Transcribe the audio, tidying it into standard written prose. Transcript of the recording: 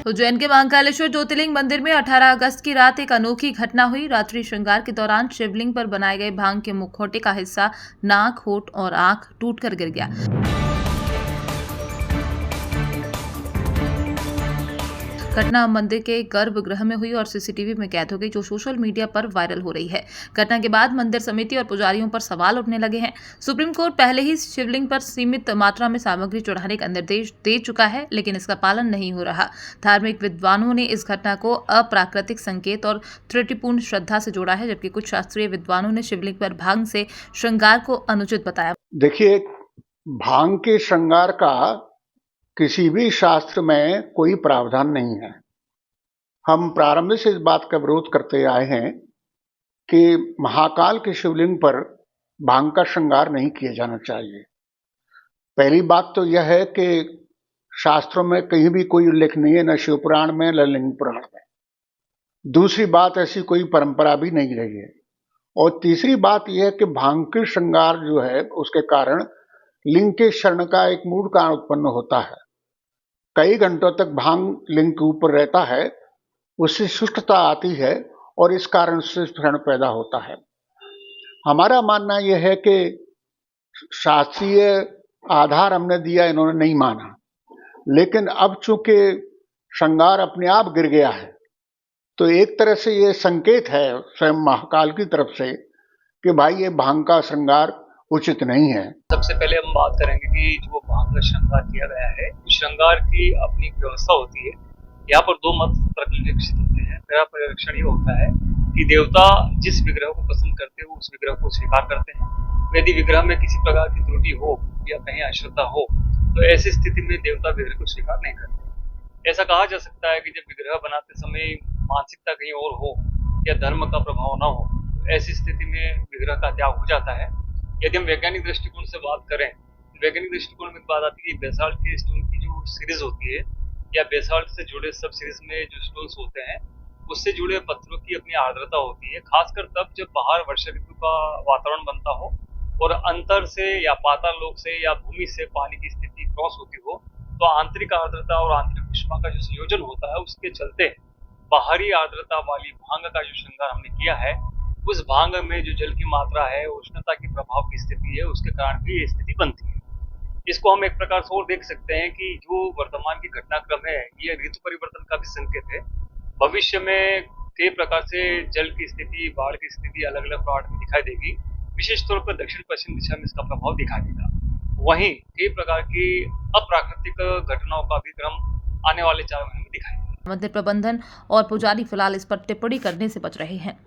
उज्जैन के महाकालेश्वर ज्योतिर्लिंग मंदिर में 18 अगस्त की रात एक अनोखी घटना हुई। रात्रि श्रृंगार के दौरान शिवलिंग पर बनाए गए भांग के मुखौटे का हिस्सा नाक, होंठ और आंख टूटकर गिर गया। घटना मंदिर के गर्भगृह में हुई और सीसीटीवी में कैद हो गई, जो सोशल मीडिया पर वायरल हो रही है। घटना के बाद मंदिर समिति और पुजारियों पर सवाल उठने लगे हैं। सुप्रीम कोर्ट पहले ही शिवलिंग पर सीमित मात्रा में सामग्री चढ़ाने का निर्देश दे चुका है, लेकिन इसका पालन नहीं हो रहा। धार्मिक विद्वानों ने इस घटना को अप्राकृतिक संकेत और त्रुटिपूर्ण श्रद्धा से जोड़ा है, जबकि कुछ शास्त्रीय विद्वानों ने शिवलिंग पर भांग से श्रृंगार को अनुचित बताया। देखिए, भांग के श्रृंगार का किसी भी शास्त्र में कोई प्रावधान नहीं है। हम प्रारंभ से इस बात का विरोध करते आए हैं कि महाकाल के शिवलिंग पर भांग का श्रृंगार नहीं किया जाना चाहिए। पहली बात तो यह है कि शास्त्रों में कहीं भी कोई उल्लेख नहीं है, न शिवपुराण में न लिंग पुराण में। दूसरी बात, ऐसी कोई परंपरा भी नहीं रही है। और तीसरी बात यह है कि भांग के श्रृंगार जो है, उसके कारण लिंग के क्षरण का एक मूड कारण उत्पन्न होता है। कई घंटों तक भांग लिंग के ऊपर रहता है, उससे शुष्कता आती है और इस कारण से क्षरण पैदा होता है। हमारा मानना यह है कि शास्त्रीय आधार हमने दिया, इन्होंने नहीं माना, लेकिन अब चूंकि श्रृंगार अपने आप गिर गया है, तो एक तरह से ये संकेत है स्वयं महाकाल की तरफ से कि भाई ये भांग का श्रृंगार उचित नहीं है। सबसे पहले हम बात करेंगे कि जो भांग का श्रृंगार किया गया है, श्रृंगार की अपनी व्यवस्था होती है। यहाँ पर दो मत परिलक्षित होते हैं। पहला परिलक्षण ये होता है कि देवता जिस विग्रह को पसंद करते हैं, उस विग्रह को स्वीकार करते हैं। यदि विग्रह में किसी प्रकार की त्रुटि हो या कहीं अशुद्धता हो, तो ऐसी स्थिति में देवता विग्रह को स्वीकार नहीं करते। ऐसा कहा जा सकता है कि जब विग्रह बनाते समय मानसिकता कहीं और हो या धर्म का प्रभाव न हो, तो ऐसी स्थिति में विग्रह का त्याग हो जाता है। यदि हम वैज्ञानिक दृष्टिकोण से बात करें, तो वैज्ञानिक दृष्टिकोण में बात आती है कि बेसाल्ट के स्टोन की जो सीरीज होती है या बेसाल्ट से जुड़े सब सीरीज में जो स्टोन्स होते हैं, उससे जुड़े पत्थरों की अपनी आर्द्रता होती है, खासकर तब जब बाहर वर्षा ऋतु का वातावरण बनता हो और अंतर से या पाताल लोक से या भूमि से पानी की स्थिति क्रॉस होती हो, तो आंतरिक आर्द्रता और आंतरिक ऊष्मा का जो संयोजन होता है, उसके चलते बाहरी आर्द्रता वाली भांग का जो श्रृंगार हमने किया है, उस भांग में जो जल की मात्रा है, उष्णता की प्रभाव की स्थिति है, उसके कारण भी ये स्थिति बनती है। इसको हम एक प्रकार से और देख सकते हैं कि जो वर्तमान की घटनाक्रम है, ये ऋतु परिवर्तन का भी संकेत है। भविष्य में कई प्रकार से जल की स्थिति, बाढ़ की स्थिति अलग अलग प्लॉट में दिखाई देगी। विशेष तौर पर दक्षिण पश्चिम दिशा में इसका प्रभाव दिखाई देगा। वहीं कई प्रकार की अप्राकृतिक घटनाओं का भी क्रम आने वाले 4 महीने में दिखाई देगा। मंदिर प्रबंधन और पुजारी फिलहाल इस पर टिप्पणी करने से बच रहे हैं।